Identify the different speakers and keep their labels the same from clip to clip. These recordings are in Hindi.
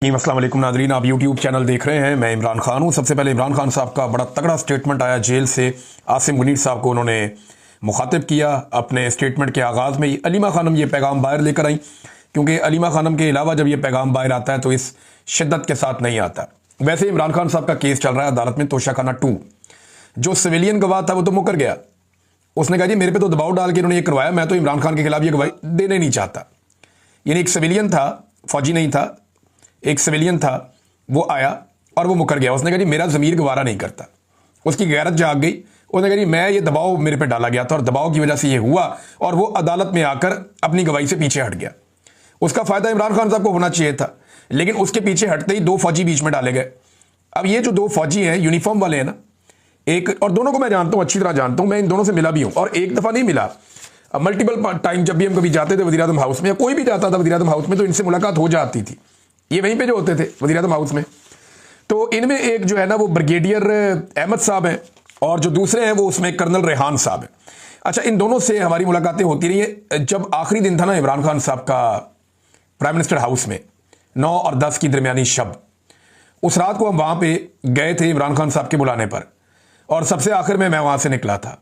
Speaker 1: अस्सलाम वालेकुम नाज़रीन, आप यूट्यूब चैनल देख रहे हैं। मैं इमरान खान हूं। सबसे पहले इमरान खान साहब का बड़ा तगड़ा स्टेटमेंट आया जेल से। आसिम मुनीर साहब को उन्होंने मुखातिब किया। अपने स्टेटमेंट के आगाज़ में ही अलीमा खानम ये पैगाम बाहर लेकर आई, क्योंकि अलीमा खानम के अलावा जब ये पैगाम बाहर आता है तो इस शिद्दत के साथ नहीं आता। वैसे इमरान खान साहब का केस चल रहा है अदालत में, तोशाखाना 2। जो सिविलियन गवाह था वो तो मुकर गया। उसने कहा जी मेरे पे तो दबाव डाल के उन्होंने ये करवाया, मैं तो इमरान खान के खिलाफ ये गवाही देने नहीं चाहता। यानी एक सिविलियन था, फौजी नहीं था, एक सिविलियन था, वो आया और वो मुकर गया। उसने कहा जी मेरा ज़मीर गवारा नहीं करता। उसकी गैरत जाग गई। उसने कहा जी मैं ये दबाव मेरे पे डाला गया था और दबाव की वजह से ये हुआ, और वो अदालत में आकर अपनी गवाही से पीछे हट गया। उसका फ़ायदा इमरान खान साहब को होना चाहिए था, लेकिन उसके पीछे हटते ही 2 फौजी बीच में डाले गए। अब ये जो 2 फौजी हैं, यूनिफॉर्म वाले हैं ना, एक और दोनों को मैं जानता हूँ, अच्छी तरह जानता हूँ, मैं इन दोनों से मिला भी हूँ, और एक दफ़ा नहीं मिला, मल्टीपल टाइम। जब भी हम कभी जाते थे वज़ीर आज़म हाउस में, या कोई भी जाता था वज़ीर आज़म हाउस में, तो इनसे मुलाकात हो जाती थी। ये वहीं पे जो होते थे वज़ीर आज़म हाउस में। तो इनमें एक जो है ना वो ब्रिगेडियर अहमद साहब हैं, और जो दूसरे हैं वो उसमें कर्नल रेहान साहब हैं। अच्छा, इन दोनों से हमारी मुलाकातें होती रही हैं। जब आखिरी दिन था ना इमरान खान साहब का प्राइम मिनिस्टर हाउस में, 9 और 10 की दरमियानी शब, उस रात को हम वहाँ पे गए थे इमरान खान साहब के बुलाने पर, और सबसे आखिर में मैं वहाँ से निकला था।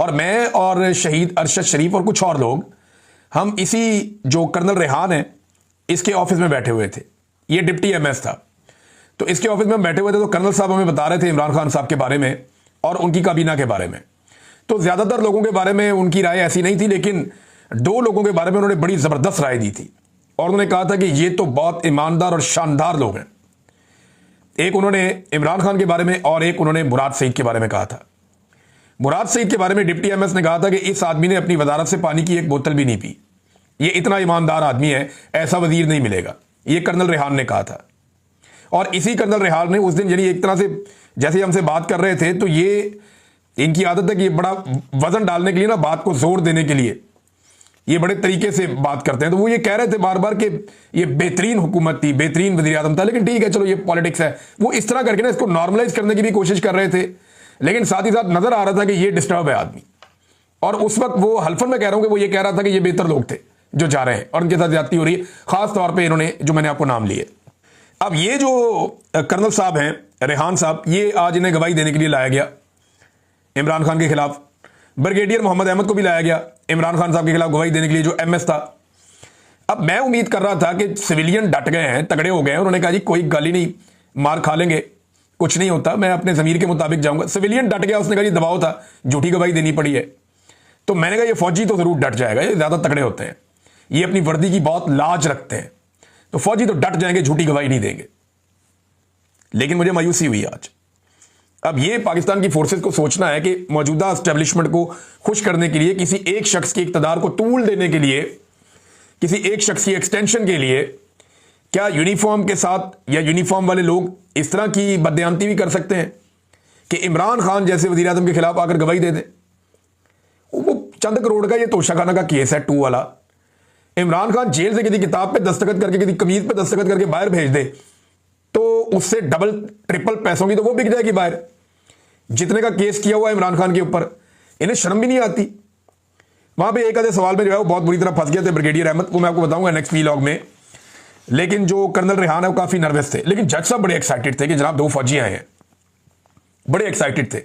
Speaker 1: और मैं और शहीद अरशद शरीफ और कुछ और लोग, हम इसी जो कर्नल रेहान है इसके ऑफिस में बैठे हुए थे। ये डिप्टी एमएस था, तो इसके ऑफिस में हम बैठे हुए थे। तो कर्नल साहब हमें बता रहे थे इमरान खान साहब के बारे में और उनकी काबीना के बारे में। तो ज़्यादातर लोगों के बारे में उनकी राय ऐसी नहीं थी, लेकिन 2 लोगों के बारे में उन्होंने बड़ी ज़बरदस्त राय दी थी, और उन्होंने कहा था कि ये तो बहुत ईमानदार और शानदार लोग हैं। एक उन्होंने इमरान खान के बारे में, और एक उन्होंने मुराद सईद के बारे में कहा था। मुराद सईद के बारे में डिप्टी एमएस ने कहा था कि इस आदमी ने अपनी वजारत से पानी की एक बोतल भी नहीं पी, ये इतना ईमानदार आदमी है, ऐसा वजीर नहीं मिलेगा। ये कर्नल रेहान ने कहा था। और इसी कर्नल रेहान ने उस दिन, यानी एक तरह से जैसे हमसे बात कर रहे थे, तो ये इनकी आदत है कि ये बड़ा वजन डालने के लिए ना, बात को जोर देने के लिए ये बड़े तरीके से बात करते हैं। तो वो ये कह रहे थे बार बार कि ये बेहतरीन हुकूमत थी, बेहतरीन वज़ीर आज़म था, लेकिन ठीक है चलो ये पॉलिटिक्स है। वो इस तरह करके ना इसको नॉर्मलाइज करने की भी कोशिश कर रहे थे, लेकिन साथ ही साथ नजर आ रहा था कि ये डिस्टर्ब है आदमी। और उस वक्त वो हल्फन में कह रहा हूं कि वो ये कह रहा था कि ये बेहतर लोग थे जो जा रहे हैं, और उनके साथ ज्यादती हो रही है, खास तौर पे इन्होंने जो मैंने आपको नाम लिए। अब ये जो कर्नल साहब हैं, रेहान साहब, ये आज इन्हें गवाही देने के लिए लाया गया इमरान खान के खिलाफ। ब्रिगेडियर मोहम्मद अहमद को भी लाया गया इमरान खान साहब के खिलाफ गवाही देने के लिए, जो एमएस था। अब मैं उम्मीद कर रहा था कि सिविलियन डट गए हैं, तगड़े हो गए हैं, उन्होंने कहा जी कोई गाली नहीं, मार खा लेंगे, कुछ नहीं होता, मैं अपने ज़मीर के मुताबिक जाऊंगा। सिविलियन डट गया, उसने कहा जी दबाव था, झूठी गवाही देनी पड़ी है। तो मैंने कहा ये फौजी तो जरूर डट जाएगा, ये ज्यादा तगड़े होते हैं, ये अपनी वर्दी की बहुत लाज रखते हैं, तो फौजी तो डट जाएंगे, झूठी गवाही नहीं देंगे। लेकिन मुझे मायूसी हुई आज। अब ये पाकिस्तान की फोर्सेस को सोचना है कि मौजूदा एस्टेब्लिशमेंट को खुश करने के लिए, किसी एक शख्स के इक़्तिदार को तूल देने के लिए, किसी एक शख्स की एक्सटेंशन के लिए, क्या यूनिफॉर्म के साथ या यूनिफॉर्म वाले लोग इस तरह की बदयांती भी कर सकते हैं कि इमरान खान जैसे वज़ीर आज़म के खिलाफ आकर गवाही दे दें? वो चंद करोड़ का ये तोशाखाना का केस है 2 वाला। इमरान खान जेल से किसी किताब पे दस्तखत करके, किसी कमीज पे दस्तखत करके बाहर भेज दे, तो उससे डबल ट्रिपल पैसों की तो वो बिक जाएगी बाहर, जितने का केस किया हुआ है इमरान खान के ऊपर। इन्हें शर्म भी नहीं आती। वहां पे एक आधे सवाल में जो है वो बहुत बुरी तरह फंस गए थे ब्रिगेडियर अहमद, वो मैं आपको बताऊंगा नेक्स्ट व्लॉग में। लेकिन जो कर्नल रेहान है वो काफी नर्वस थे, लेकिन जज साहब बड़े एक्साइटेड थे कि जनाब 2 फौजी आए हैं, बड़े एक्साइटेड थे।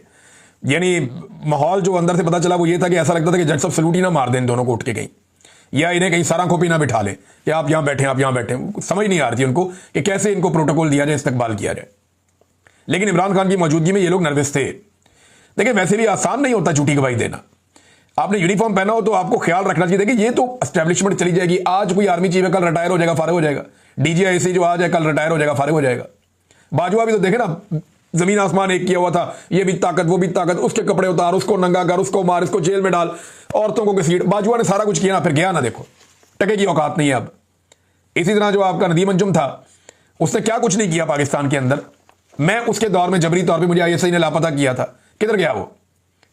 Speaker 1: यानी माहौल जो अंदर से पता चला वो ये था कि ऐसा लगता था कि जज साहब सलूट ही ना मार दें इन दोनों को उठ के कहीं, या इन्हें कहीं सारा खोपी ना बिठा लें कि आप यहां बैठे, आप यहां बैठे। समझ नहीं आ रही थी उनको कि कैसे इनको प्रोटोकॉल दिया जाए, इस्तकबाल किया जाए। लेकिन इमरान खान की मौजूदगी में ये लोग नर्वस थे। देखिए वैसे भी आसान नहीं होता झूठी गवाही देना। आपने यूनिफॉर्म पहना हो तो आपको ख्याल रखना चाहिए। देखिए ये तो एस्टेब्लिशमेंट चली जाएगी, आज कोई आर्मी चीफ है, कल रिटायर हो जाएगा, फारिग हो जाएगा। डीजीआईसी जो आज है कल रिटायर हो जाएगा, फारिग हो जाएगा। बाजवा भी तो देखे ना, जमीन आसमान एक किया हुआ था, ये भी ताकत वो भी ताकत, उसके कपड़े उतार, उसको नंगा कर, उसको मार, इसको जेल में डाल, औरतों को घसीट। बाजवा ने सारा कुछ किया ना, फिर गया ना, देखो टके की औकात नहीं है अब। इसी तरह जो आपका नदीम अंजुम था, उसने क्या कुछ नहीं किया पाकिस्तान के अंदर। मैं उसके दौर में जबरी तौर पर मुझे आईएसआई ने लापता किया था, किधर गया वो?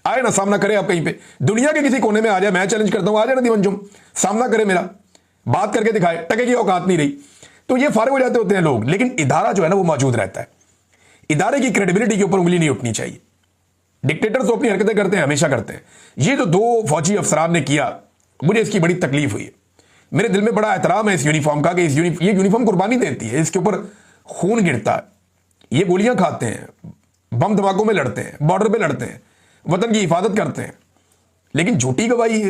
Speaker 1: आए ना, सामना करे आप कहीं पे, दुनिया के किसी कोने में आ जाए, मैं चैलेंज करता हूं, आ जाए नदीम अंजुम, सामना करे मेरा, बात करके दिखाए, टके की औकात नहीं रही। तो ये फारिग हो जाते होते हैं लोग, लेकिन इदारा जो है ना वो मौजूद रहता है। इदारे की क्रेडिबिलिटी के ऊपर उंगली नहीं उठनी चाहिए। डिक्टेटर तो अपनी हरकतें करते हैं, हमेशा करते हैं। ये जो 2 फौजी अफसरान ने किया, मुझे इसकी बड़ी तकलीफ हुई। मेरे दिल में बड़ा एहतराम है इस यूनिफॉर्म का कि ये यूनिफॉर्म कुर्बानी देती है, इसके ऊपर खून गिरता है, ये गोलियां खाते हैं, बम धमाकों में लड़ते हैं, बॉर्डर पे लड़ते हैं, वतन की हिफाजत करते हैं, लेकिन झूठी गवाही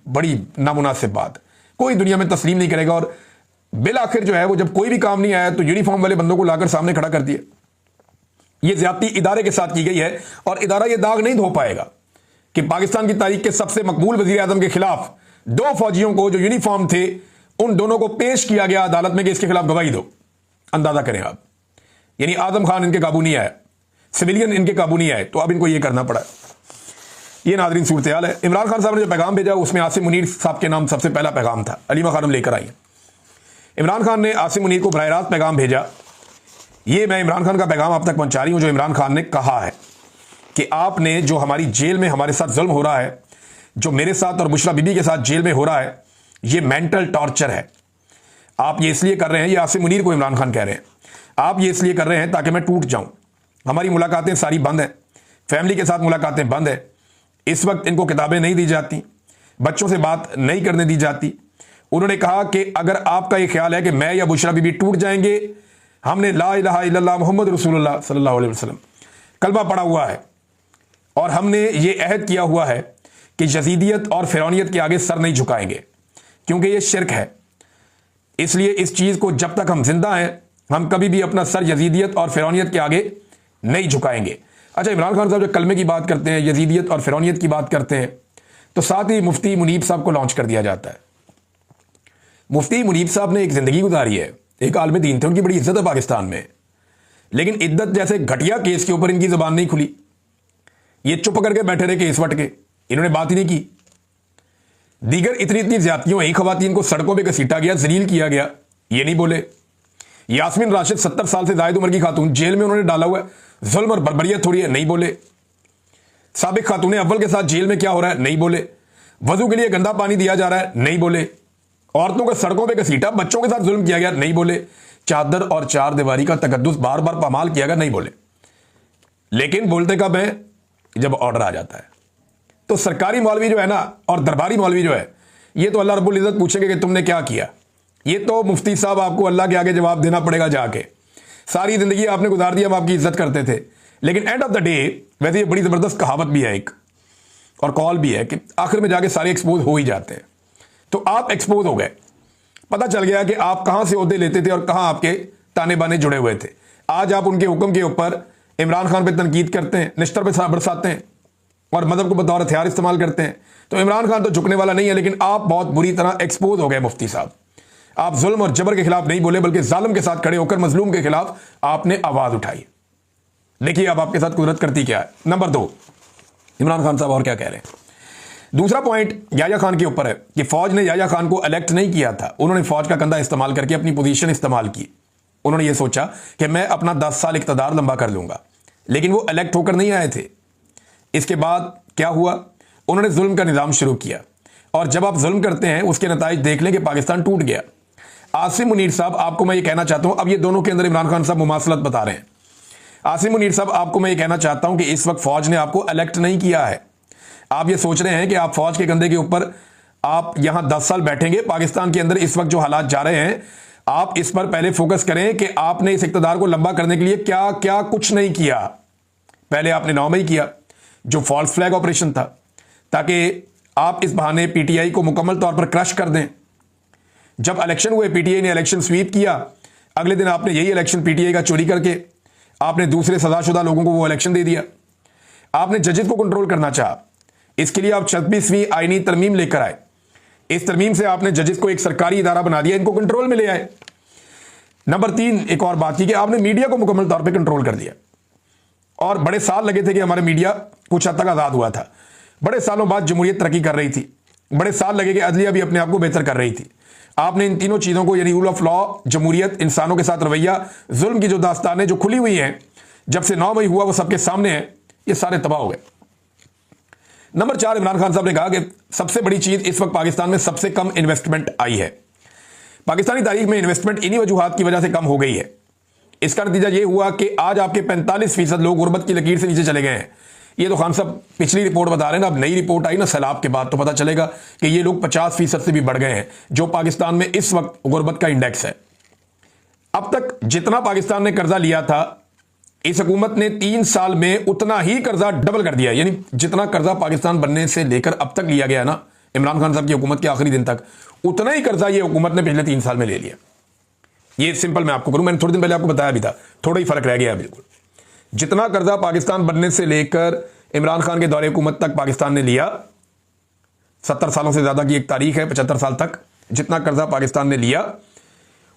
Speaker 1: बड़ी नामुनासिब बात, कोई दुनिया में तस्लीम नहीं करेगा। और बिल आखिर जो है वो जब कोई भी काम नहीं आया तो यूनिफॉर्म वाले बंदों को लाकर सामने खड़ा कर दिया। ये ज्यादती इदारे के साथ की गई है और इदारा ये दाग नहीं धो पाएगा कि पाकिस्तान की तारीख के सबसे मकबूल वजीर आजम के खिलाफ 2 फौजियों को जो यूनिफॉर्म थे उन दोनों को पेश किया गया अदालत में कि इसके खिलाफ गवाही दो। अंदाजा करें आप, यानी आजम खान इनके काबू नहीं आया, सिविलियन इनके काबू नहीं आए, तो अब इनको यह करना पड़ा। ये नाज़रीन सूरत हाल है। इमरान खान साहब ने जो पैगाम भेजा उसमें आसिम मुनीर साहब के नाम सबसे पहला पैगाम था। अलीमा खानम लेकर आई। इमरान खान ने आसिम मुनीर को बराह रास्त पैगाम भेजा। ये मैं इमरान खान का पैगाम आप तक पहुंचा रही हूं, जो इमरान खान ने कहा है कि आपने जो हमारी जेल में हमारे साथ जुल्म हो रहा है, जो मेरे साथ और बुशरा बीबी के साथ जेल में हो रहा है, ये मेंटल टॉर्चर है। आप ये इसलिए कर रहे हैं, ये आसिम मुनीर को इमरान खान कह रहे हैं, आप ये इसलिए कर रहे हैं ताकि मैं टूट जाऊं। हमारी मुलाकातें सारी बंद हैं, फैमिली के साथ मुलाकातें बंद है। इस वक्त इनको किताबें नहीं दी जाती, बच्चों से बात नहीं करने दी जाती। उन्होंने कहा कि अगर आपका ये ख्याल है कि मैं या बुशरा बीबी टूट जाएंगे, हमने ला इलाहा इल्लल्लाह मुहम्मद रसूलुल्लाह सल्लल्लाहु अलैहि वसल्लम कलमा पढ़ा हुआ है और हमने ये अहद किया हुआ है कि यजीदियत और फिरौनियत के आगे सर नहीं झुकाएंगे, क्योंकि ये शिरक है। इसलिए इस चीज़ को जब तक हम जिंदा हैं, हम कभी भी अपना सर यजीदियत और फिरौनियत के आगे नहीं झुकाएंगे। अच्छा, इमरान खान साहब जब कलमे की बात करते हैं, यजीदियत और फिरौनियत की बात करते हैं, तो साथ ही मुफ्ती मुनीब साहब को लॉन्च कर दिया जाता है। मुफ्ती मुनीब साहब ने एक ज़िंदगी गुजारी है, एक आलम दीन थे, उनकी बड़ी इज्जत है पाकिस्तान में, लेकिन इद्दत जैसे घटिया केस के ऊपर इनकी ज़बान नहीं खुली। ये चुप करके बैठे रहे केस वट के, इन्होंने बात ही नहीं की। दीगर इतनी इतनी ज्यादतियों ही खवातीन को सड़कों पर घसीटा गया, जलील किया गया, ये नहीं बोले। यास्मीन राशिद 70 साल से जायद उम्र की खातून, जेल में उन्होंने डाला हुआ है, जुल्म और बर्बरियत थोड़ी है, नहीं बोले। साबिक खातून अव्वल के साथ जेल में क्या हो रहा है, नहीं बोले। वजू के लिए गंदा पानी दिया जा रहा है, नहीं बोले। औरतों को सड़कों पे घसीटा, बच्चों के साथ जुल्म किया गया, नहीं बोले। चादर और चार दीवारी का तकद्दुस बार बार पामाल किया गया, नहीं बोले। लेकिन बोलते कब है, जब ऑर्डर आ जाता है। तो सरकारी मौलवी जो है ना और दरबारी मौलवी जो है, ये तो अल्लाह रब्बुल इज्जत पूछेंगे कि तुमने क्या किया। ये तो मुफ्ती साहब आपको अल्लाह के आगे जवाब देना पड़ेगा जाके। सारी जिंदगी आपने गुजार दी, हम आपकी इज्जत करते थे, लेकिन एंड ऑफ द डे, वैसे ये बड़ी जबरदस्त कहावत भी है एक और कॉल भी है कि आखिर में जाके सारे एक्सपोज हो ही जाते हैं। तो आप एक्सपोज हो गए, पता चल गया कि आप कहां से ओहदे लेते थे और कहां आपके ताने बाने जुड़े हुए थे। आज आप उनके हुक्म के ऊपर इमरान खान पे तनकीद करते हैं, निश्तर पे बरसाते हैं और मदद को बतौर हथियार इस्तेमाल करते हैं। तो इमरान खान तो झुकने वाला नहीं है, लेकिन आप बहुत बुरी तरह एक्सपोज हो गए मुफ्ती साहब। आप जुल्म और जबर के खिलाफ नहीं बोले, बल्कि जालिम के साथ खड़े होकर मजलूम के खिलाफ आपने आवाज उठाई। देखिए अब आपके साथ कुदरत करती क्या है। नंबर 2, इमरान खान साहब और क्या कह रहे हैं। दूसरा पॉइंट याया खान के ऊपर है कि फौज ने याया खान को इलेक्ट नहीं किया था, उन्होंने फौज का कंधा इस्तेमाल करके अपनी पोजीशन इस्तेमाल की। उन्होंने ये सोचा कि मैं अपना 10 साल इक़्तिदार लंबा कर लूंगा, लेकिन वो इलेक्ट होकर नहीं आए थे। इसके बाद क्या हुआ, उन्होंने जुल्म का निज़ाम शुरू किया, और जब आप जुल्म करते हैं उसके नताइज देख लें कि पाकिस्तान टूट गया। आसिम मुनीर साहब, आपको मैं ये कहना चाहता हूं, अब ये दोनों के अंदर इमरान खान साहब मुमासलत बता रहे हैं। आसिम मुनीर साहब, आपको मैं ये कहना चाहता हूं कि इस वक्त फौज ने आपको इलेक्ट नहीं किया है। आप ये सोच रहे हैं कि आप फौज के कंधे के ऊपर आप यहां 10 साल बैठेंगे। पाकिस्तान के अंदर इस वक्त जो हालात जा रहे हैं, आप इस पर पहले फोकस करें कि आपने इस इक़्तिदार को लंबा करने के लिए क्या क्या कुछ नहीं किया। पहले आपने 9 मई किया, जो फॉल्स फ्लैग ऑपरेशन था, ताकि आप इस बहाने पीटीआई को मुकम्मल तौर पर क्रश कर दें। जब इलेक्शन हुए, पीटीआई ने इलेक्शन स्वीप किया, अगले दिन आपने यही इलेक्शन पीटीआई का चोरी करके आपने दूसरे सजाशुदा लोगों को वो इलेक्शन दे दिया। आपने जजेस को कंट्रोल करना चाहा, इसके लिए आप 26वीं आईनी तरमीम लेकर आए। इस तरमीम से आपने जजेस को एक सरकारी इदारा बना दिया, इनको कंट्रोल में ले आए। नंबर 3, एक और बात की कि आपने मीडिया को मुकम्मल तौर पर कंट्रोल कर दिया, और बड़े साल लगे थे कि हमारा मीडिया कुछ हद तक आज़ाद हुआ था। बड़े सालों बाद जमहूरियत तरक्की कर रही थी, बड़े साल लगे कि अदलिया भी अपने आप को बेहतर कर रही थी। आपने इन तीनों चीज़ों को, यानी रूल ऑफ लॉ, जमहूरियत, इंसानों के साथ रवैया, जुल्म की जो दास्तानें जो खुली हुई हैं जब से 9 मई हुआ वो सबके सामने है, ये सारे तबाह हो गए। नंबर 4, इमरान खान साहब ने कहा कि सबसे बड़ी चीज़ इस वक्त पाकिस्तान में सबसे कम इन्वेस्टमेंट आई है। पाकिस्तानी तारीख में इन्वेस्टमेंट इन्हीं वजूहात की वजह से कम हो गई है। इसका नतीजा ये हुआ कि आज आपके 45% लोग गुर्बत की लकीर से नीचे चले गए हैं। ये तो खान साहब पिछली रिपोर्ट बता रहे हैं ना, अब नई रिपोर्ट आई ना सैलाब के बाद तो पता चलेगा कि ये लोग 50% से भी बढ़ गए हैं, जो पाकिस्तान में इस वक्त गुर्बत का इंडेक्स है। अब तक जितना पाकिस्तान ने कर्जा लिया था, इस हुकूमत ने 3 साल में उतना ही कर्जा डबल कर दिया। यानी जितना कर्जा पाकिस्तान बनने से लेकर अब तक लिया गया ना, इमरान खान साहब की हुकूमत के आखिरी दिन तक, उतना ही कर्जा ये हुकूमत ने पिछले 3 साल में ले लिया। ये सिंपल मैं आपको करूं, मैंने थोड़े दिन पहले आपको बताया भी था, थोड़ा ही फर्क रह गया बिल्कुल। जितना कर्जा पाकिस्तान बनने से लेकर इमरान खान के दौरे हुकूमत तक पाकिस्तान ने लिया, 70 सालों से ज्यादा की एक तारीख है, 75 साल तक जितना कर्जा पाकिस्तान ने लिया,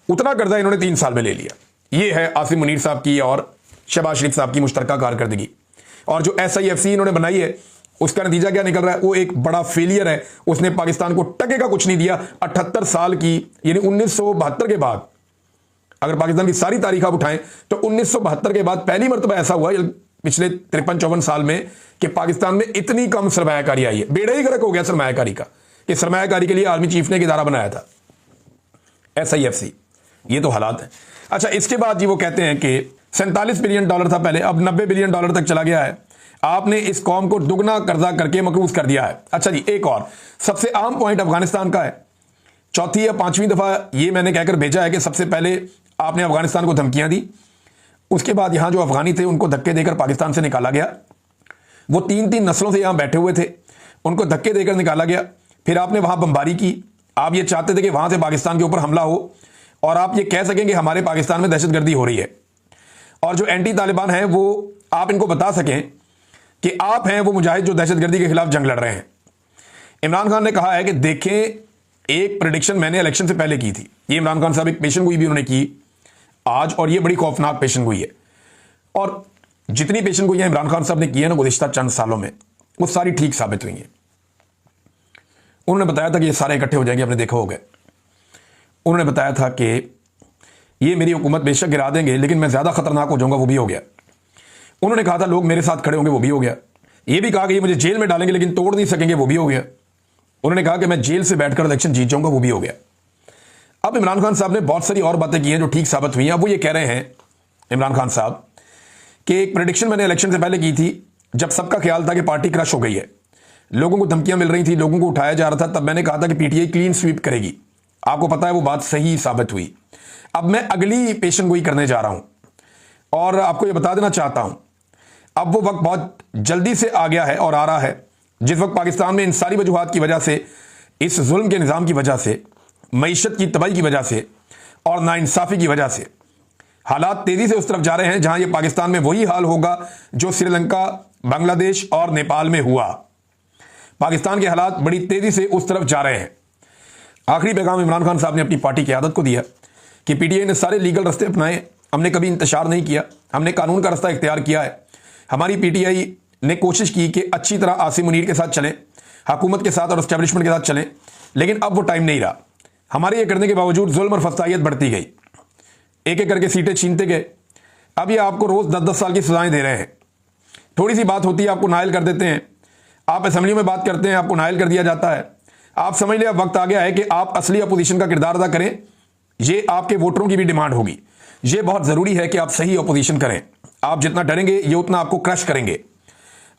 Speaker 1: उतना कर्जा इन्होंने 3 साल में ले लिया। ये है आसिम मुनीर साहब की और शहबाज शरीफ साहब की मुश्तरका कारकर्दगी। और जो SIFC इन्होंने बनाई है, उसका नतीजा क्या निकल रहा है? वो एक बड़ा फेलियर है। उसने पाकिस्तान को टके का कुछ नहीं दिया। 78 साल की, यानी 1972 के बाद, अगर पाकिस्तान की सारी तारीख आप उठाएं तो 1972 के बाद पहली मरतबा ऐसा हुआ पिछले 53-54 साल में कि पाकिस्तान में इतनी कम सरमायाकारी आई है। बेड़ा ही गर्क हो गया सरमायाकारी का, कि सरमायाकारी के लिए आर्मी चीफ ने एक इदारा बनाया था, SIFC। ये तो हालात है। अच्छा, इसके बाद जी वो कहते हैं कि $47 बिलियन था पहले, अब $90 बिलियन तक चला गया है। आपने इस कौम को दुगना कर्जा करके मकरूज कर दिया है। अच्छा जी, एक और सबसे आम पॉइंट अफगानिस्तान का है। चौथी या 5वीं दफा ये मैंने कहकर भेजा है कि सबसे पहले आपने अफगानिस्तान को धमकियां दी, उसके बाद यहां जो अफगानी थे उनको धक्के देकर पाकिस्तान से निकाला गया। वो 3-3 नस्लों से यहां बैठे हुए थे, उनको धक्के देकर निकाला गया। फिर आपने वहां बमबारी की। आप ये चाहते थे कि वहां से पाकिस्तान के ऊपर हमला हो और आप ये कह सकें कि हमारे पाकिस्तान में दहशतगर्दी हो रही है। और जो एंटी तालिबान है वो आप इनको बता सकें कि आप हैं वो मुजाहिद जो दहशतगर्दी के खिलाफ जंग लड़ रहे हैं। इमरान खान ने कहा है कि देखें, एक प्रेडिक्शन मैंने इलेक्शन से पहले की थी। ये इमरान खान साहब एक पेशन गोई भी उन्होंने की आज, और ये बड़ी खौफनाक पेशन गोई है। और जितनी पेशन गोइयां इमरान खान साहब ने की है ना गुज़िश्ता चंद सालों में, वो सारी ठीक साबित हुई हैं। उन्होंने बताया था कि ये सारे इकट्ठे हो जाएंगे, आपने देखा होगा। उन्होंने बताया था कि ये मेरी हुकूमत बेशक गिरा देंगे, लेकिन मैं ज्यादा खतरनाक हो जाऊंगा, वो भी हो गया। उन्होंने कहा था लोग मेरे साथ खड़े होंगे, वो भी हो गया। ये भी कहा कि ये मुझे जेल में डालेंगे लेकिन तोड़ नहीं सकेंगे, वो भी हो गया। उन्होंने कहा कि मैं जेल से बैठकर इलेक्शन जीत जाऊंगा, वो भी हो गया। अब इमरान खान साहब ने बहुत सारी और बातें की हैं जो ठीक साबित हुई हैं। अब वो ये कह रहे हैं इमरान खान साहब कि एक प्रेडिक्शन मैंने इलेक्शन से पहले की थी, जब सबका ख्याल था कि पार्टी क्रश हो गई है, लोगों को धमकियां मिल रही थी, लोगों को उठाया जा रहा था, तब मैंने कहा था कि PTI क्लीन स्वीप करेगी। आपको पता है वो बात सही साबित हुई। अब मैं अगली पेशन गोई करने जा रहा हूं और आपको यह बता देना चाहता हूं, अब वो वक्त बहुत जल्दी से आ गया है और आ रहा है, जिस वक्त पाकिस्तान में इन सारी वजूहात की वजह से, इस जुल्म के निज़ाम की वजह से, मईशत की तबाही की वजह से और नाइंसाफ़ी की वजह से हालात तेज़ी से उस तरफ जा रहे हैं जहां ये पाकिस्तान में वही हाल होगा जो श्रीलंका, बांग्लादेश और नेपाल में हुआ। पाकिस्तान के हालात बड़ी तेज़ी से उस तरफ जा रहे हैं। आखिरी पैगाम इमरान खान साहब ने अपनी पार्टी की क़यादत को दिया कि PTI ने सारे लीगल रास्ते अपनाए, हमने कभी इंतशार नहीं किया, हमने कानून का रास्ता इख्तियार किया है। हमारी PTI ने कोशिश की कि अच्छी तरह आसिम मुनीर के साथ चलें, हुकूमत के साथ और एस्टेब्लिशमेंट के साथ चलें, लेकिन अब वो टाइम नहीं रहा। हमारे ये करने के बावजूद जुल्म और फसादियत बढ़ती गई, एक एक करके सीटें छीनते गए। अब ये आपको रोज़ 10-10 साल की सजाएं दे रहे हैं। थोड़ी सी बात होती है आपको नायल कर देते हैं, आप असेंबली में बात करते हैं आपको नायल कर दिया जाता है। आप समझ लें अब वक्त आ गया है कि आप असली अपोजिशन का किरदार अदा करें। ये आपके वोटरों की भी डिमांड होगी। ये बहुत ज़रूरी है कि आप सही अपोजिशन करें। आप जितना डरेंगे ये उतना आपको क्रश करेंगे।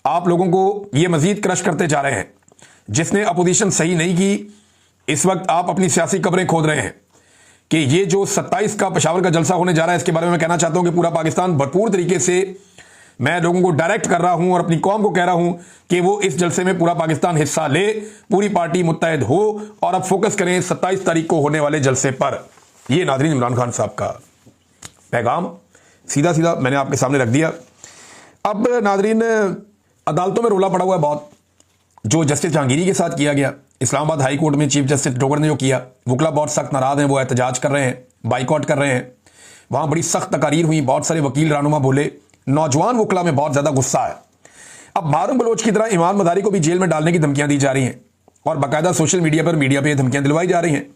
Speaker 1: आप लोगों को ये मजीद क्रश करते जा रहे हैं। जिसने अपोजिशन सही नहीं की, इस वक्त आप अपनी सियासी कब्रें खोद रहे हैं। कि ये जो 27 का पेशावर का जलसा होने जा रहा है, इसके बारे में मैं कहना चाहता हूं कि पूरा पाकिस्तान भरपूर तरीके से, मैं लोगों को डायरेक्ट कर रहा हूं और अपनी कौम को कह रहा हूं कि वो इस जलसे में पूरा पाकिस्तान हिस्सा ले, पूरी पार्टी मुत्तहद हो और अब फोकस करें 27 तारीख को होने वाले जलसे पर। यह नाज़रीन इमरान खान साहब का पैगाम सीधा सीधा मैंने आपके सामने रख दिया। अब नाज़रीन, अदालतों में रोला पड़ा हुआ है बहुत, जो जस्टिस जहांगीरी के साथ किया गया। इस्लामाबाद हाई कोर्ट में चीफ जस्टिस डोगर ने जो किया, वकला बहुत सख्त नाराज हैं, वो एहतजाज कर रहे हैं, बाइकआउट कर रहे हैं। वहां बड़ी सख्त तकारीर हुई, बहुत सारे वकील रहनुमा बोले, नौजवान वकला में बहुत ज्यादा गुस्सा है। अब मारूम बलोच की तरह इमाम मदारी को भी जेल में डालने की धमकियां दी जा रही हैं और बाकायदा सोशल मीडिया पे धमकियां दिलवाई जा रही हैं।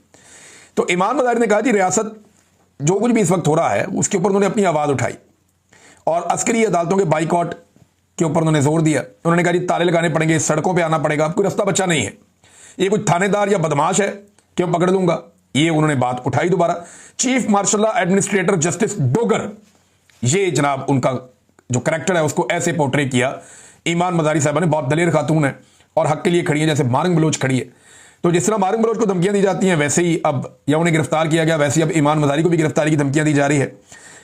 Speaker 1: तो इमाम मदारी ने कहा जी रियासत जो कुछ भी इस वक्त हो रहा है उसके ऊपर उन्होंने अपनी आवाज उठाई और अस्करी अदालतों के बाइकआउट के ऊपर उन्होंने जोर दिया। उन्होंने कहा जी ताले लगाने पड़ेंगे, सड़कों पर आना पड़ेगा, अब कोई रास्ता बच्चा नहीं है, ये कुछ थानेदार या बदमाश है कि मैं पकड़ लूंगा। ये उन्होंने बात उठाई दोबारा। Chief marshal administrator justice Dogar, ये जनाब उनका जो करेक्टर है उसको ऐसे पोर्ट्रे किया ईमान मजारी साहबा ने, बहुत दलेर खातून है और हक के लिए खड़ी है, जैसे मारंग बलोच खड़ी है। तो जिस तरह मारंग बलोच को धमकियां दी जाती हैं, वैसे ही अब या उन्हें गिरफ्तार किया गया, वैसे ही अब ईमान मजारी को भी गिरफ्तारी की धमकियां दी जा रही है।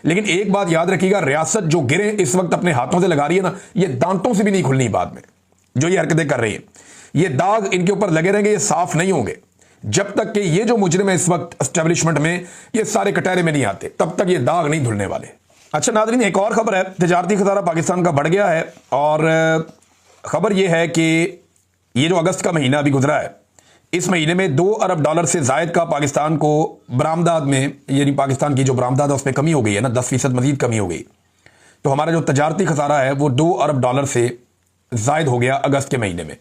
Speaker 1: लेकिन एक बात याद रखिएगा, रियासत जो गिरे इस वक्त अपने हाथों से लगा रही है ना, ये दांतों से भी नहीं खुलनी बाद में। जो ये हरकतें कर रही है, ये दाग इनके ऊपर लगे रहेंगे, ये साफ नहीं होंगे जब तक कि ये जो मुजरिम है इस वक्त एस्टेब्लिशमेंट में, ये सारे कटहरे में नहीं आते, तब तक ये दाग नहीं धुलने वाले। अच्छा नाज़रीन, एक और खबर है, तिजारती खसारा पाकिस्तान का बढ़ गया है। और खबर यह है कि ये जो अगस्त का महीना अभी गुजरा है, इस महीने में $2 अरब से जायद का पाकिस्तान को बरामदात में, यानी पाकिस्तान की जो बरामदात है उसमें कमी हो गई है ना, 10% मजीद कमी हो गई। तो हमारा जो तजारती खसारा है वो $2 अरब से जायद हो गया अगस्त के महीने में।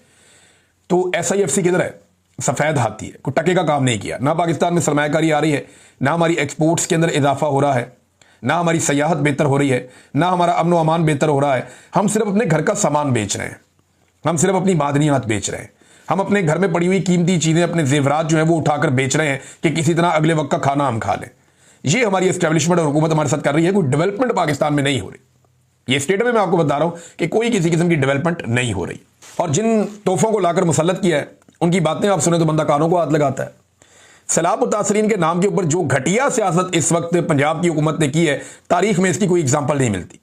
Speaker 1: तो SIFC किधर है? सफ़ेद हाथी है, कोई टके का काम नहीं किया। ना पाकिस्तान में सरमायाकारी आ रही है, ना हमारी एक्सपोर्ट्स के अंदर इजाफा हो रहा है, ना हमारी सयाहत बेहतर हो रही है, ना हमारा अमन व अमान बेहतर हो रहा है। हम सिर्फ अपने घर का सामान बेच रहे हैं, हम सिर्फ अपनी मादनियात बेच रहे हैं, हम अपने घर में पड़ी हुई कीमती चीज़ें, अपने जेवरात जो है वो उठाकर बेच रहे हैं कि किसी तरह अगले वक्त का खाना हम खा लें। ये हमारी एस्टेब्लिशमेंट और हुकूमत हमारे साथ कर रही है। कोई डेवलपमेंट पाकिस्तान में नहीं हो रही। ये स्टेट में मैं आपको बता रहा हूं कि कोई किसी किस्म की डेवलपमेंट नहीं हो रही। और जिन तोहफों को लाकर मुसल्लत किया है, उनकी बातें आप सुने तो बंदा कानों को हाथ लगाता है। सैलाब मुतासरीन के नाम के ऊपर जो घटिया सियासत इस वक्त पंजाब की हुकूमत ने की है, तारीख में इसकी कोई एग्जाम्पल नहीं मिलती।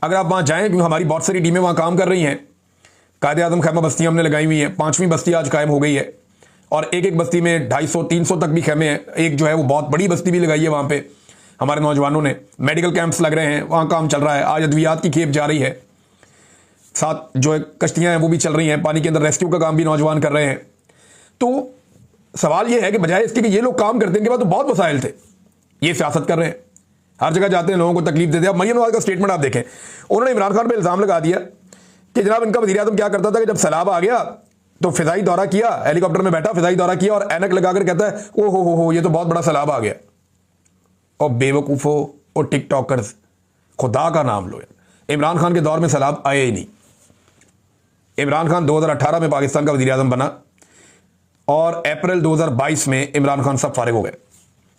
Speaker 1: अगर आप वहां जाएं, क्योंकि हमारी बहुत सारी टीमें वहां काम कर रही हैं, कायदे आजम खैमा बस्तियां हमने लगाई हुई हैं, 5वीं बस्ती आज कायम हो गई है। और एक एक बस्ती में 250-300 तक भी खैमे हैं। एक जो है वो बहुत बड़ी बस्ती भी लगाई है, वहां पे हमारे नौजवानों ने। मेडिकल कैंप्स लग रहे हैं, वहां काम चल रहा है। आज अद्वियात की खेप जा रही है, साथ जो है कश्तियां हैं वो भी चल रही हैं, पानी के अंदर रेस्क्यू का काम भी नौजवान कर रहे हैं। तो सवाल ये है कि बजाय इसके कि ये लोग काम करते हैं, इनके पास तो बहुत वसाइल थे, ये सियासत कर रहे हैं, हर जगह जाते हैं, लोगों को तकलीफ देते हैं। अब मरियम नवाज का स्टेटमेंट आप देखें, उन्होंने इमरान खान पर इल्जाम लगा दिया कि जनाब इनका वज़ीर आज़म क्या करता था कि जब सैलाब आ गया तो फिजाई दौरा किया, हेलीकॉप्टर में बैठा, फिजाई दौरा किया और ऐनक लगाकर कहता है ओ हो ये तो बहुत बड़ा सैलाब आ गया। और बेवकूफ़ो और टिकटॉकर्स, खुदा का नाम लो, इमरान खान के दौर में सैलाब आए ही नहीं। इमरान खान 2018 में पाकिस्तान का वज़ीर आज़म बना और अप्रैल 2022 में इमरान खान सब फारिग हो गए।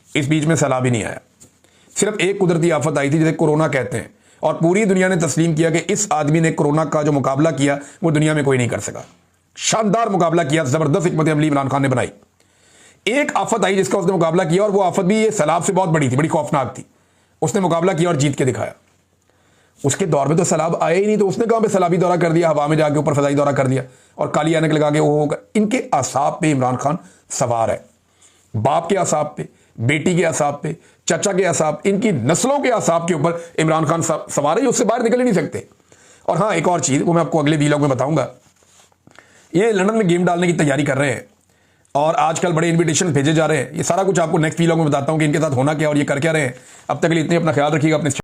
Speaker 1: इस बीच में सैलाब ही नहीं आया। सिर्फ एक कुदरती आफत आई थी जिसे कोरोना कहते हैं, और पूरी दुनिया ने तस्लीम किया कि इस आदमी ने कोरोना का जो मुकाबला किया वो दुनिया में कोई नहीं कर सका। शानदार मुकाबला किया, जबरदस्त हिकमत अमली इमरान खान ने बनाई। एक आफत आई जिसका उसने मुकाबला किया, और वो आफत भी ये सैलाब से बहुत बड़ी थी, बड़ी खौफनाक थी। उसने मुकाबला किया और जीत के दिखाया। उसके दौर में तो सैलाब आया ही नहीं, तो उसने कहां पे सैलाबी दौरा कर दिया, हवा में जाके ऊपर फजाई दौरा कर दिया और काली ऐनक लगा के वो होगा। इनके आसाब पे इमरान खान सवार है, बाप के आसाब पे, बेटी के आसाब पे, चाचा के आसाब, इनकी नस्लों के आसाब के ऊपर इमरान खान सवार है, उससे बाहर निकल ही नहीं सकते। और हाँ, एक और चीज़ वो मैं आपको अगले वीलॉग में बताऊंगा। ये लंदन में गेम डालने की तैयारी कर रहे हैं और आजकल बड़े इन्विटेशन भेजे जा रहे हैं। ये सारा कुछ आपको नेक्स्ट वीलॉग में बताता हूं कि इनके साथ होना क्या और ये कर क्या रहे हैं। अब तक के लिए इतने, अपना ख्याल रखिएगा, अपने